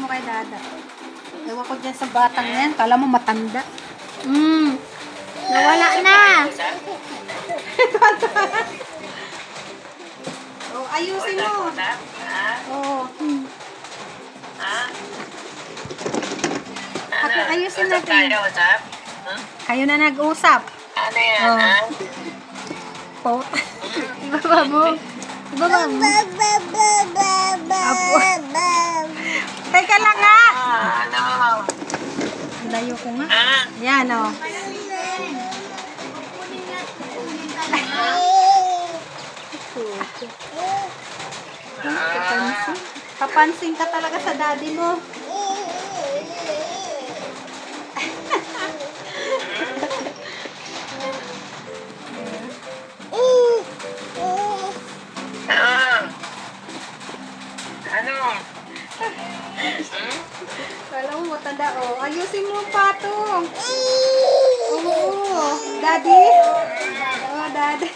mo kay Dada. Ewan ko dyan sa batang yan. Kala mo matanda. Nawala na. Oh, ayusin mo. Oh. Ayusin natin. Kayo na nag-usap. Ano yan, Oh. ha? Po. Ibaba mo. Ibaba mo. Apo. Teka lang nga. Ano? Layo ko nga. Ah, Yan, oh. Papansin ka talaga sa daddy mo. ano? Kala mo matanda, oh. Ayusin mo, patong. Oo. Daddy? Oh, daddy.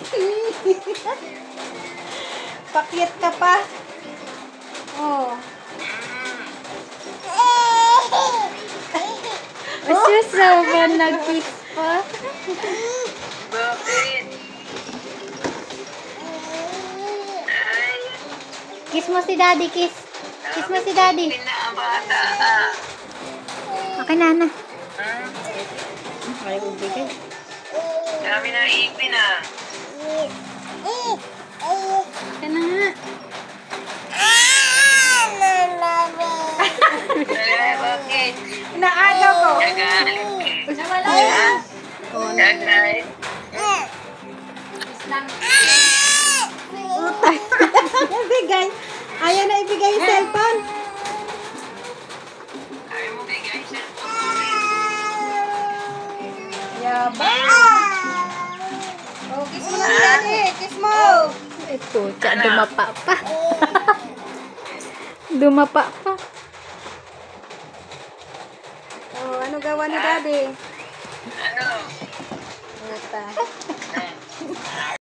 Pakyat ka pa. Oh. Masusoba, nag-kiss pa. Bakit? Ay, Kiss mo si daddy, kiss. Kiss mo si daddy. pinabata. Okay na, na. Ayaw bigay. Dami na ipin, ah. Ka na nga. Ay, bakit? Inaagaw ko. Nagalit ka. Nawala Ha? Nagalit? Bigay. Ayaw na ibigay yung cellphone. Ayaw mo bigay siya. Yabang. Oh, kiss mo na si daddy. Kiss mo. Ito, tsa, dumapa pa. Dumapa pa. Oh, ano gawa ni daddy? Ano? Ito.